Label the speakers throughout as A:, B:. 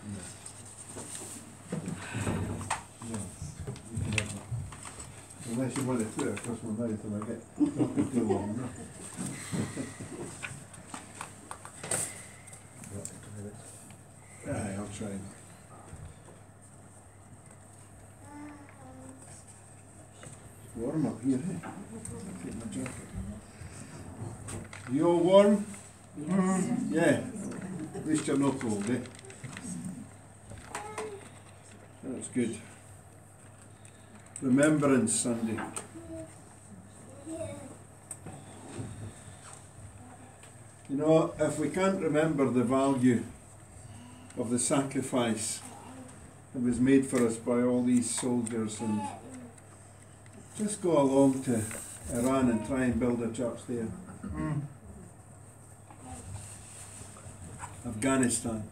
A: No. Unless you want to put it across my mouth and I get talking too long. No? Aye, I'll try. It's warm up here, eh? Take my jacket. You all warm? Yeah. At least you're not cold, eh? That's good. Remembrance Sunday. You know, if we can't remember the value of the sacrifice that was made for us by all these soldiers, and just go along to Iran and try and build a church there. Afghanistan.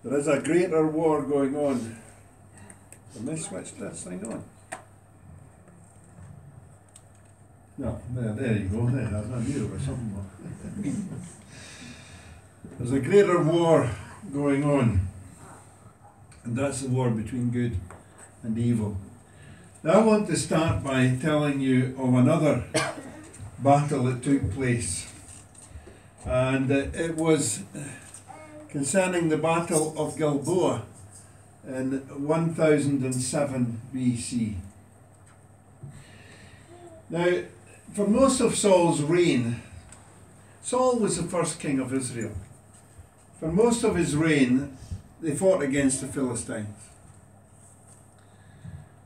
A: There is a greater war going on. Can I switch this thing on? No, there you go. There, I knew there was something more. There's a greater war going on, and that's the war between good and evil. Now I want to start by telling you of another battle that took place, and it was concerning the Battle of Gilboa in 1007 BC. Now, for most of Saul's reign, Saul was the first king of Israel. For most of his reign, they fought against the Philistines.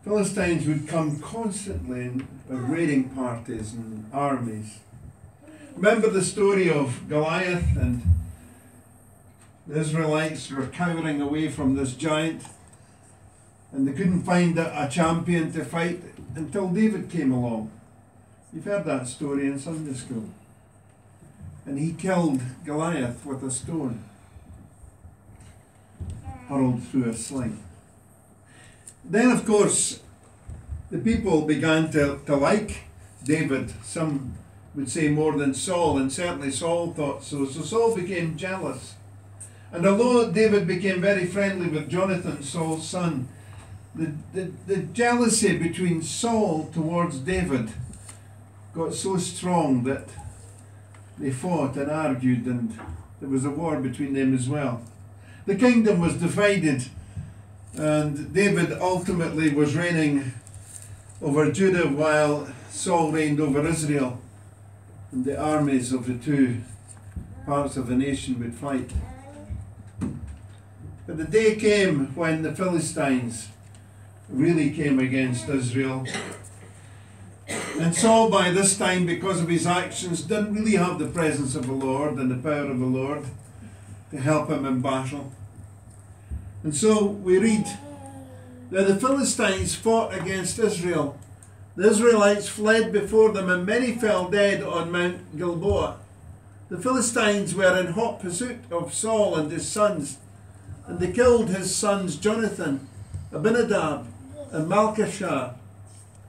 A: Philistines would come constantly with raiding parties and armies. Remember the story of Goliath, and the Israelites were cowering away from this giant, and they couldn't find a champion to fight until David came along. You've heard that story in Sunday school. And he killed Goliath with a stone hurled through a sling. Then, of course, the people began to like David. Some would say more than Saul, and certainly Saul thought so. So Saul became jealous. And although David became very friendly with Jonathan, Saul's son, the jealousy between Saul towards David got so strong that they fought and argued, and there was a war between them as well. The kingdom was divided, and David ultimately was reigning over Judah while Saul reigned over Israel, and the armies of the two parts of the nation would fight. But the day came when the Philistines really came against Israel. And Saul, by this time, because of his actions, didn't really have the presence of the Lord and the power of the Lord to help him in battle. And so we read that the Philistines fought against Israel. The Israelites fled before them, and many fell dead on Mount Gilboa. The Philistines were in hot pursuit of Saul and his sons, and they killed his sons Jonathan, Abinadab, and Malchishua.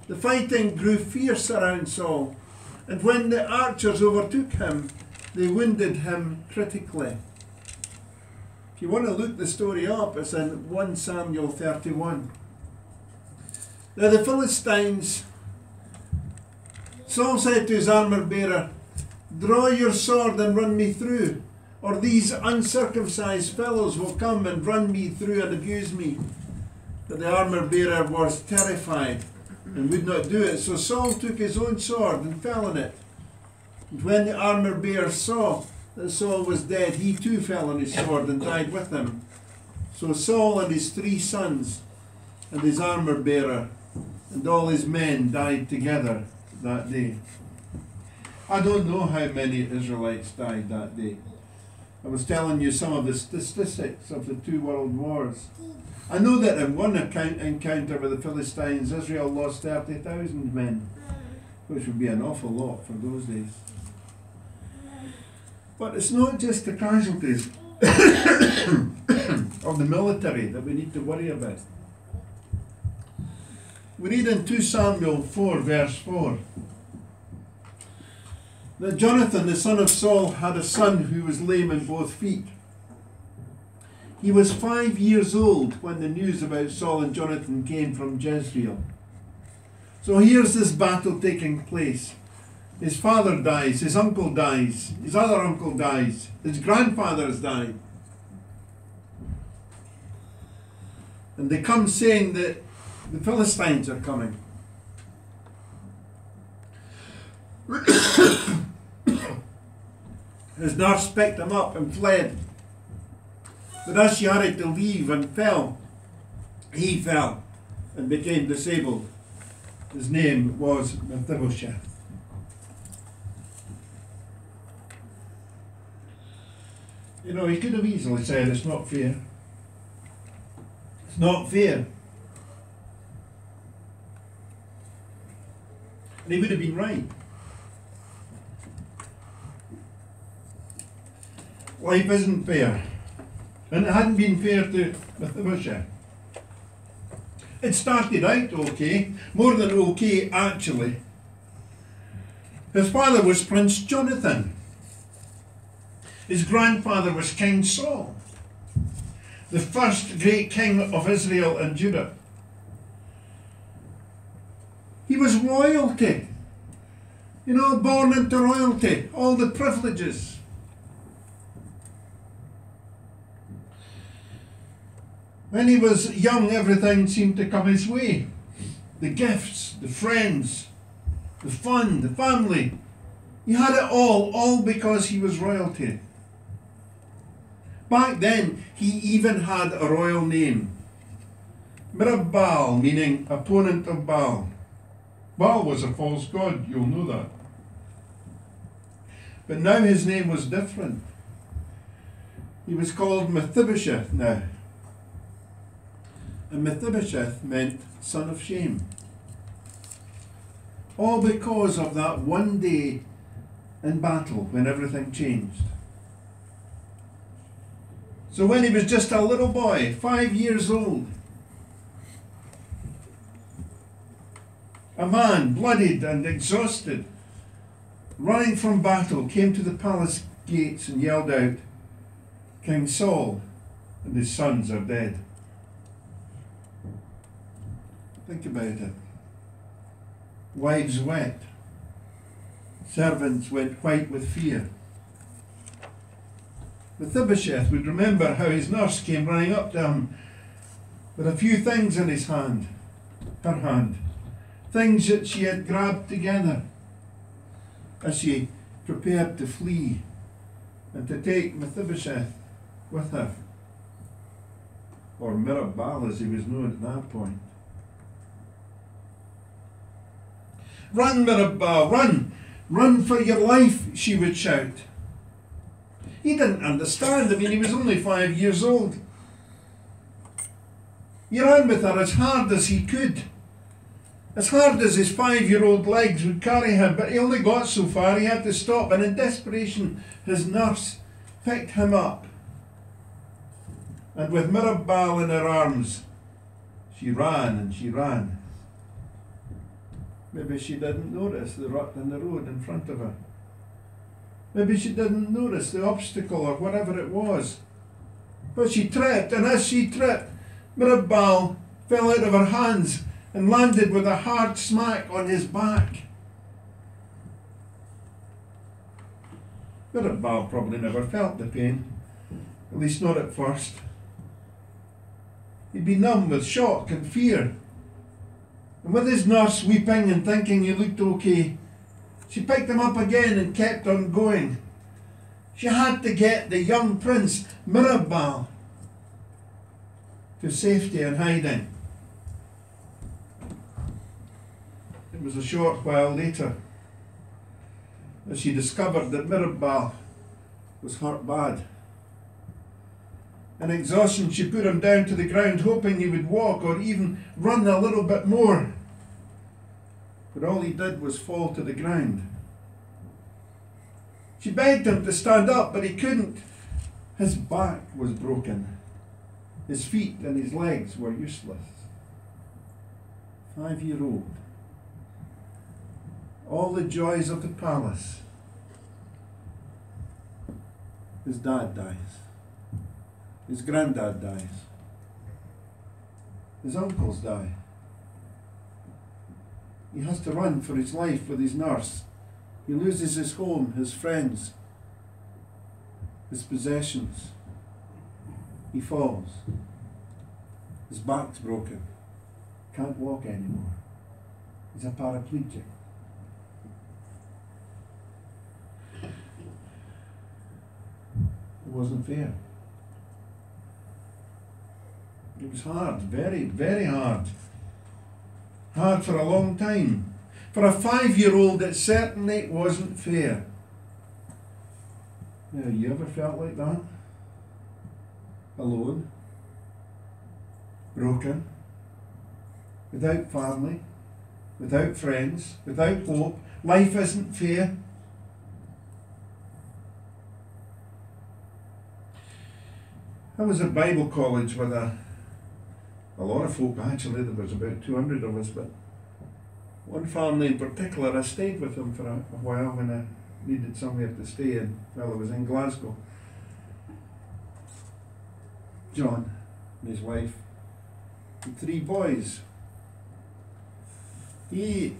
A: The fighting grew fierce around Saul, and when the archers overtook him, they wounded him critically. If you want to look the story up, it's in 1 Samuel 31. Now the Philistines, Saul said to his armour-bearer, "Draw your sword and run me through, or these uncircumcised fellows will come and run me through and abuse me." But the armour-bearer was terrified and would not do it. So Saul took his own sword and fell on it. And when the armour-bearer saw that Saul was dead, he too fell on his sword and died with him. So Saul and his 3 sons and his armour-bearer and all his men died together that day. I don't know how many Israelites died that day. I was telling you some of the statistics of the 2 world wars. I know that in one encounter with the Philistines, Israel lost 30,000 men, which would be an awful lot for those days. But it's not just the casualties of the military that we need to worry about. We read in 2 Samuel 4, verse 4. that Jonathan, the son of Saul, had a son who was lame in both feet. He was 5 years old when the news about Saul and Jonathan came from Jezreel. So here's this battle taking place. His father dies, his uncle dies, his other uncle dies, his grandfather has died. And they come saying that the Philistines are coming. His nurse picked him up and fled. But as she hurried to leave and fell, he fell and became disabled. His name was Mephibosheth. You know, he could have easily said, it's not fair. It's not fair. And he would have been right. Life isn't fair. And it hadn't been fair to Mephibosheth. It started out okay, more than okay actually. His father was Prince Jonathan. His grandfather was King Saul, the first great king of Israel and Judah. He was royalty, you know, born into royalty, all the privileges. When he was young, everything seemed to come his way. The gifts, the friends, the fun, the family. He had it all because he was royalty. Back then, he even had a royal name. Mirab-Baal, meaning opponent of Baal. Baal was a false god, you'll know that. But now his name was different. He was called Mephibosheth now. And Mephibosheth meant son of shame. All because of that one day in battle when everything changed. So when he was just a little boy, 5 years old, a man, bloodied and exhausted, running from battle, came to the palace gates and yelled out, King Saul and his sons are dead. Think about it. Wives wept. Servants went white with fear. Mephibosheth would remember how his nurse came running up to him with a few things in his hand, her hand, things that she had grabbed together as she prepared to flee and to take Mephibosheth with her, or Mirab-Baal as he was known at that point. Run, Mirab-Baal, run! Run for your life, she would shout. He didn't understand. I mean, he was only 5 years old. He ran with her as hard as he could, as hard as his 5-year-old legs would carry him, but he only got so far. He had to stop, and in desperation his nurse picked him up, and with Mirab-Baal in her arms, she ran and she ran. Maybe she didn't notice the rut in the road in front of her. Maybe she didn't notice the obstacle or whatever it was. But she tripped, and as she tripped, Mirab-Baal fell out of her hands and landed with a hard smack on his back. Mirab-Baal probably never felt the pain, at least not at first. He'd be numb with shock and fear. And with his nurse weeping and thinking he looked okay, she picked him up again and kept on going. She had to get the young prince, Mirab-Baal, to safety and hiding. It was a short while later that she discovered that Mirab-Baal was hurt bad. In exhaustion, she put him down to the ground, hoping he would walk or even run a little bit more. But all he did was fall to the ground. She begged him to stand up, but he couldn't. His back was broken. His feet and his legs were useless. 5-year-old. All the joys of the palace His dad dies. His granddad dies. His uncles die. He has to run for his life with his nurse. He loses his home, his friends, his possessions. He falls. His back's broken. Can't walk anymore. He's a paraplegic. It wasn't fair. It was hard, very, very hard. Hard for a long time. For a 5-year-old, it certainly wasn't fair. Now, you ever felt like that? Alone? Broken? Without family? Without friends? Without hope? Life isn't fair. I was at Bible college with a lot of folk, actually. There was about 200 of us, but one family in particular, I stayed with them for a while when I needed somewhere to stay in while I was in Glasgow. John and his wife and 3 boys. He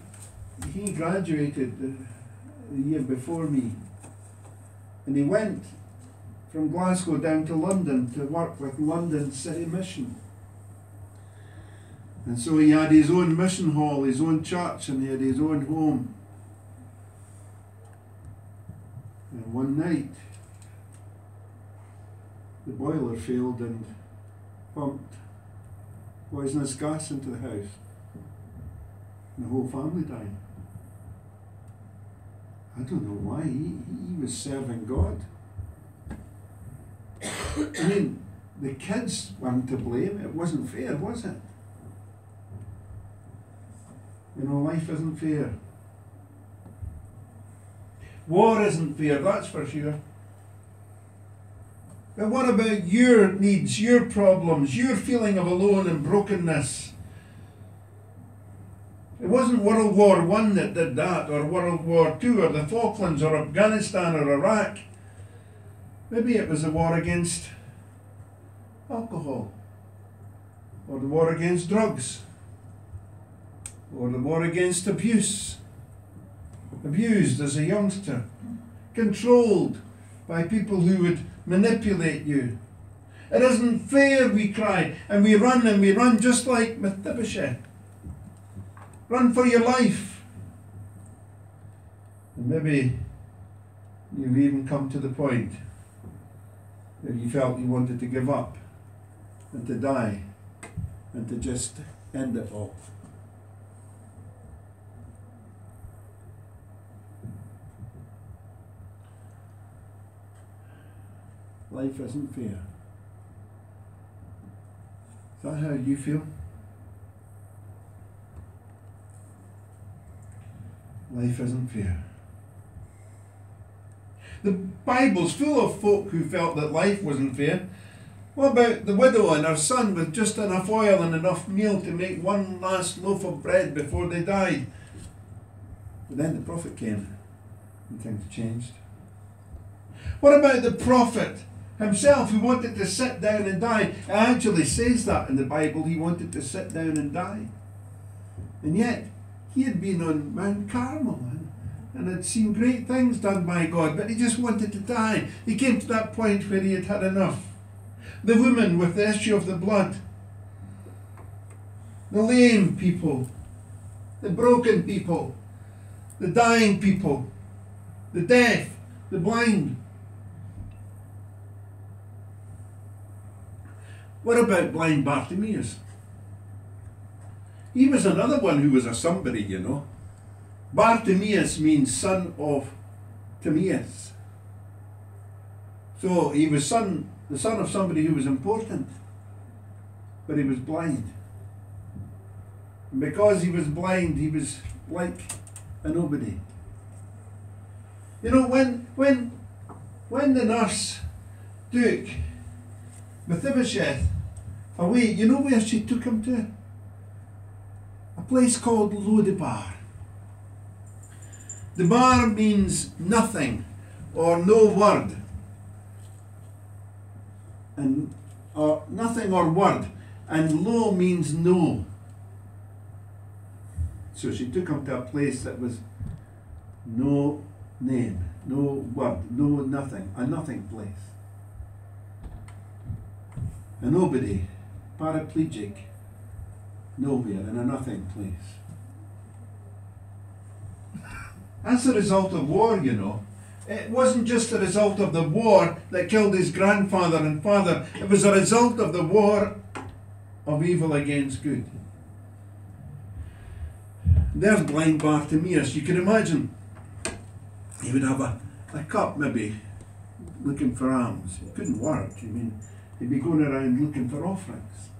A: graduated the year before me, and he went from Glasgow down to London to work with London City Mission. And so he had his own mission hall, his own church, and he had his own home. And one night, the boiler failed and pumped poisonous gas into the house. And the whole family died. I don't know why. He was serving God. I mean, the kids weren't to blame. It wasn't fair, was it? You know, life isn't fair. War isn't fair, that's for sure. But what about your needs, your problems, your feeling of alone and brokenness? It wasn't World War I that did that, or World War II, or the Falklands, or Afghanistan, or Iraq. Maybe it was a war against alcohol, or the war against drugs, or the war against abuse. Abused as a youngster, controlled by people who would manipulate you. It isn't fair, we cry, and we run just like Mephibosheth. Run for your life. And maybe you've even come to the point that you felt you wanted to give up and to die and to just end it all. Life isn't fair. Is that how you feel? Life isn't fair. The Bible's full of folk who felt that life wasn't fair. What about the widow and her son with just enough oil and enough meal to make one last loaf of bread before they died? But then the prophet came and things changed. What about the prophet himself who wanted to sit down and die? It actually says that in the Bible, he wanted to sit down and die. And yet, he had been on Mount Carmel and had seen great things done by God, but he just wanted to die. He came to that point where he had had enough. The woman with the issue of the blood, the lame people, the broken people, the dying people, the deaf, the blind. What about blind Bartimaeus? He was another one who was a somebody, you know. Bartimaeus means son of Timaeus. So he was the son of somebody who was important, but he was blind. And because he was blind, he was like a nobody. You know, when the nurse took Mephibosheth away, you know where she took him to? A place called Lodebar. The bar means nothing or no word. and or nothing or word, and lo means no. So she took him to a place that was no name, no word, no nothing, a nothing place. A nobody, paraplegic, nowhere, in a nothing place. That's the result of war, you know. It wasn't just the result of the war that killed his grandfather and father. It was a result of the war of evil against good. There's blind Bartimaeus. You can imagine he would have a cup maybe looking for alms. It couldn't work. I mean, he'd be going around looking for offerings.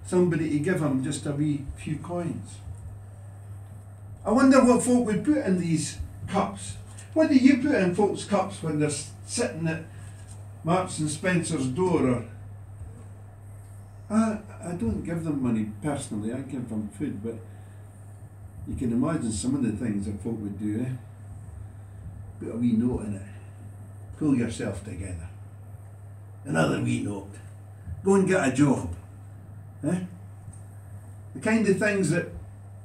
A: Somebody to give him just a wee few coins. I wonder what folk would put in these cups. What do you put in folks' cups when they're sitting at Marks and Spencer's door? Or I don't give them money personally, I give them food, but you can imagine some of the things that folk would do, eh? Put a wee note in it. Pull yourself together. Another wee note. Go and get a job. Eh? The kind of things that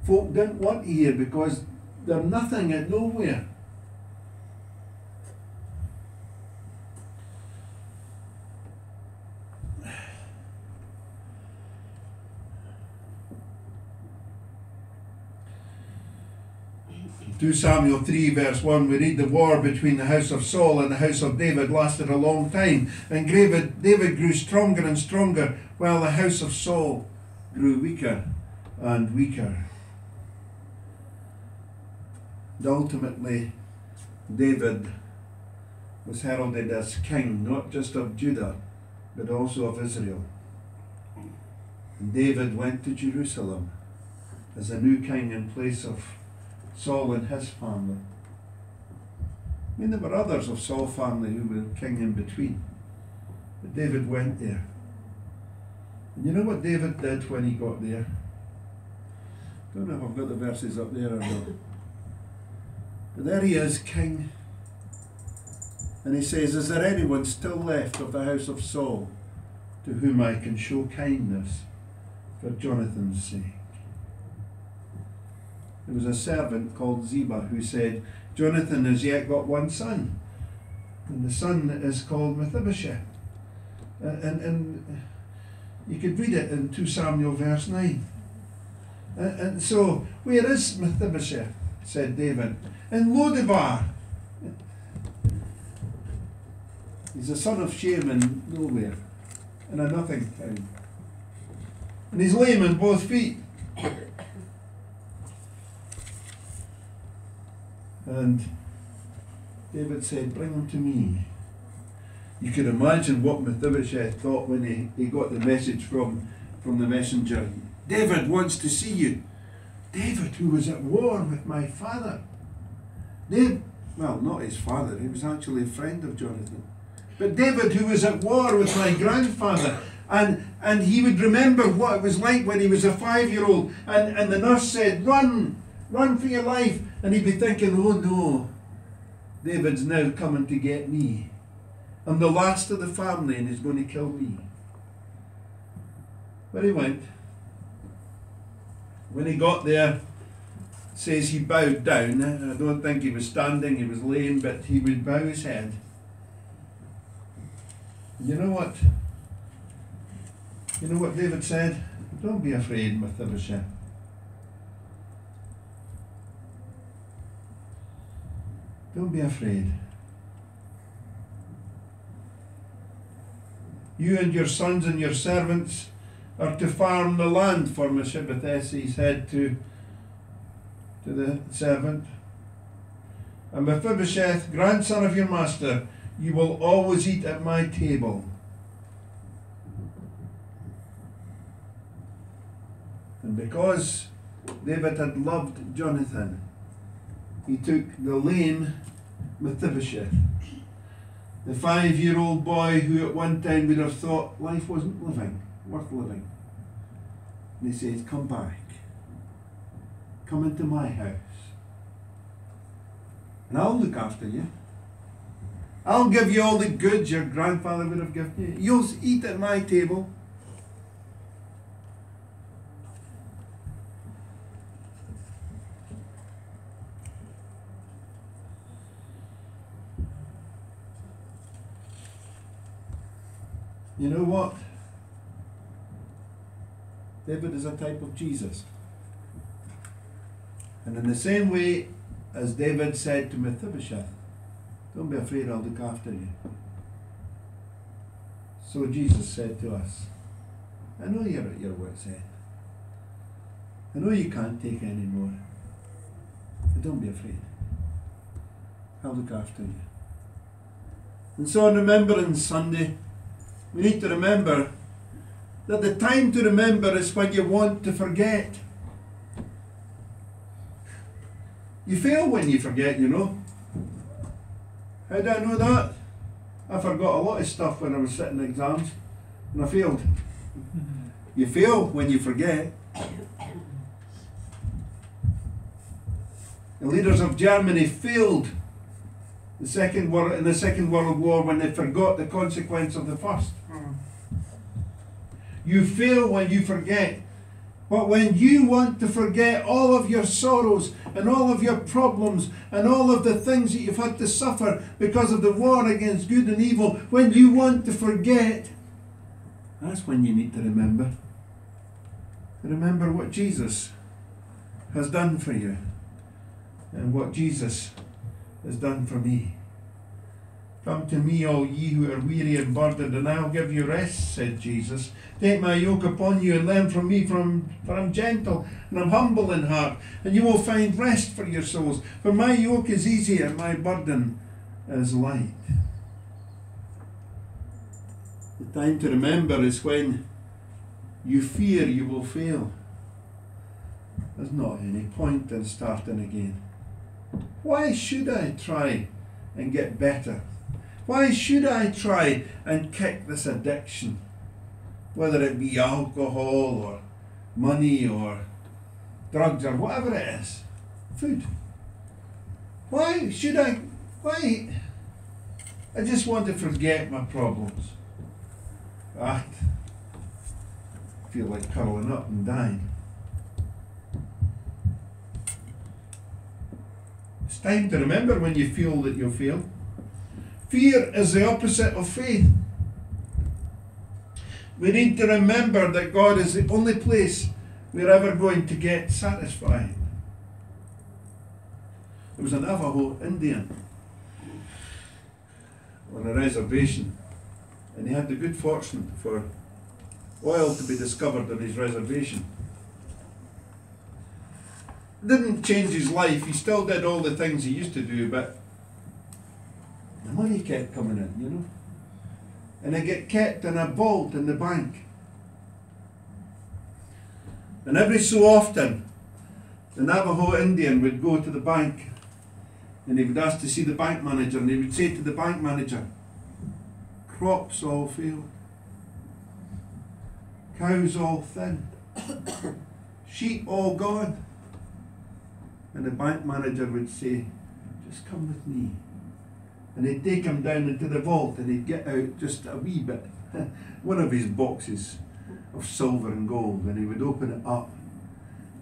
A: folk didn't want to hear because they're nothing at nowhere. Samuel 3 verse 1, we read the war between the house of Saul and the house of David lasted a long time, and David grew stronger and stronger while the house of Saul grew weaker and weaker. And ultimately David was heralded as king, not just of Judah but also of Israel. And David went to Jerusalem as a new king in place of Saul and his family. I mean, there were others of Saul's family who were king in between, but David went there. And you know what David did when he got there? I don't know if I've got the verses up there or not. But there he is, king. And he says, is there anyone still left of the house of Saul to whom I can show kindness for Jonathan's sake? There was a servant called Ziba who said, Jonathan has yet got one son, and the son is called Mephibosheth. And you could read it in 2 Samuel verse 9. And so, where is Mephibosheth? Said David. In Lodebar. He's a son of shame in nowhere, in a nothing town. And he's lame in both feet. And David said, bring him to me. You can imagine what Mephibosheth thought when he got the message from the messenger. David wants to see you. David, who was at war with my father. Well, not his father, he was actually a friend of Jonathan. But David, who was at war with my grandfather. And he would remember what it was like when he was a 5-year-old. And the nurse said, run for your life. And he'd be thinking, oh no, David's now coming to get me. I'm the last of the family and he's going to kill me. But he went. When he got there, it says he bowed down. I don't think he was standing, he was laying, but he would bow his head. You know what? You know what David said? Don't be afraid, Mephibosheth. Don't be afraid. You and your sons and your servants are to farm the land for Mephibosheth, he said to the servant. And Mephibosheth, grandson of your master, you will always eat at my table. And because David had loved Jonathan, he took the lame Mephibosheth, the 5-year-old boy who at one time would have thought life wasn't worth living. And he says, come back. Come into my house. And I'll look after you. I'll give you all the goods your grandfather would have given you. You'll eat at my table. You know what? David is a type of Jesus. And in the same way as David said to Mephibosheth, don't be afraid, I'll look after you. So Jesus said to us, I know you're at your wit's end. I know you can't take any more. But don't be afraid. I'll look after you. And so on Remembrance Sunday, we need to remember that the time to remember is when you want to forget. You fail when you forget, you know. How do I know that? I forgot a lot of stuff when I was sitting exams and I failed. You fail when you forget. The leaders of Germany failed in the Second World War when they forgot the consequence of the First. You fail when you forget. But when you want to forget all of your sorrows and all of your problems and all of the things that you've had to suffer because of the war against good and evil, when you want to forget, that's when you need to remember. Remember what Jesus has done for you and what Jesus has done for me. Come to me, all ye who are weary and burdened, and I'll give you rest, said Jesus. Take my yoke upon you and learn from me, for I'm gentle and I'm humble in heart, and you will find rest for your souls. For my yoke is easy and my burden is light. The time to remember is when you fear you will fail. There's not any point in starting again. Why should I try and get better? Why should I try and kick this addiction? Whether it be alcohol or money or drugs or whatever it is. Food. Why should I? Why? I just want to forget my problems. I feel like curling up and dying. It's time to remember when you feel that you'll fail. Fear is the opposite of faith. We need to remember that God is the only place we're ever going to get satisfied. There was a Navajo Indian on a reservation, and he had the good fortune for oil to be discovered on his reservation. It didn't change his life. He still did all the things he used to do, but the money kept coming in, you know. And it get kept in a vault in the bank. And every so often, the Navajo Indian would go to the bank and he would ask to see the bank manager, and he would say to the bank manager, crops all failed, cows all thin, sheep all gone. And the bank manager would say, just come with me. And he'd take him down into the vault and he'd get out just a wee bit, one of his boxes of silver and gold, and he would open it up.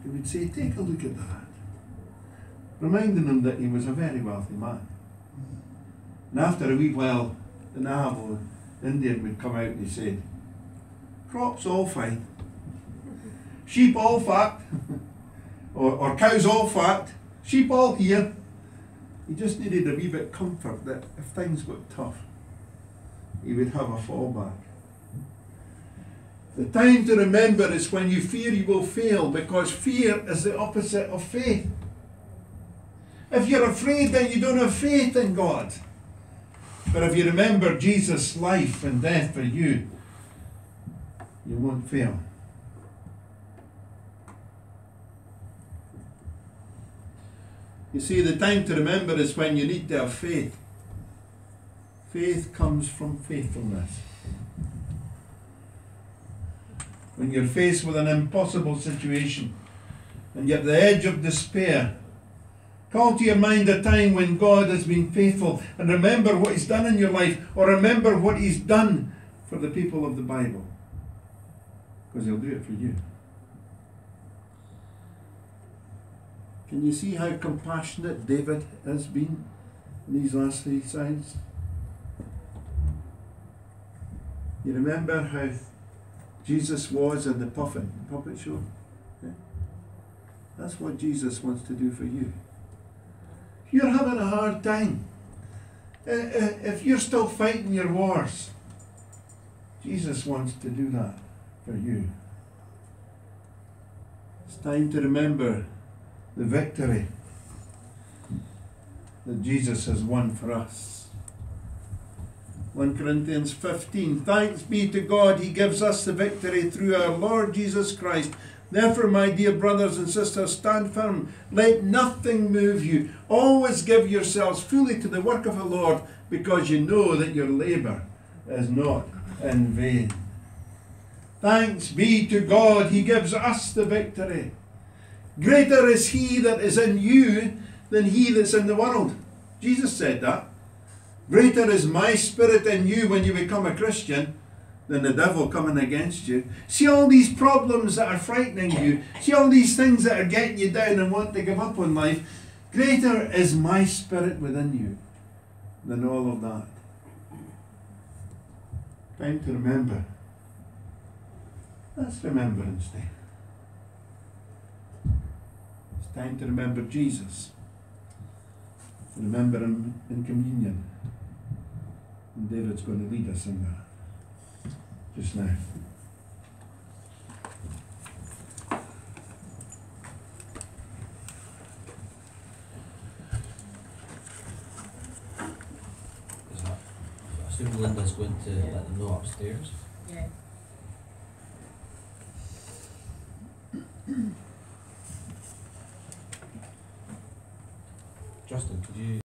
A: He would say, take a look at that. Reminding him that he was a very wealthy man. And after a wee while, the Navajo Indian would come out and he said, crops all fine, sheep all fat, or cows all fat, sheep all here. He just needed a wee bit of comfort that if things got tough, he would have a fallback. The time to remember is when you fear you will fail, because fear is the opposite of faith. If you're afraid, then you don't have faith in God. But if you remember Jesus' life and death for you, you won't fail. You see, the time to remember is when you need to have faith. Faith comes from faithfulness. When you're faced with an impossible situation and you're at the edge of despair, Call to your mind a time when God has been faithful, and remember what He's done in your life, or remember what He's done for the people of the Bible. Because He'll do it for you. Can you see how compassionate David has been in these last 3 Psalms? You remember how Jesus was in the puppet show? Yeah? That's what Jesus wants to do for you. If you're having a hard time, if you're still fighting your wars, Jesus wants to do that for you. It's time to remember the victory that Jesus has won for us. 1 Corinthians 15, thanks be to God, He gives us the victory through our Lord Jesus Christ. Therefore, my dear brothers and sisters, stand firm. Let nothing move you. Always give yourselves fully to the work of the Lord, because you know that your labour is not in vain. Thanks be to God, He gives us the victory. Greater is He that is in you than he that's in the world. Jesus said that. Greater is my spirit in you when you become a Christian than the devil coming against you. See all these problems that are frightening you. See all these things that are getting you down and want to give up on life. Greater is my spirit within you than all of that. Time to remember. That's Remembrance Day. It's time to remember Jesus. Remember Him in communion. And David's going to lead us in that just now.
B: I assume Linda's going to let them know upstairs.
C: Yeah.
B: Justin, could you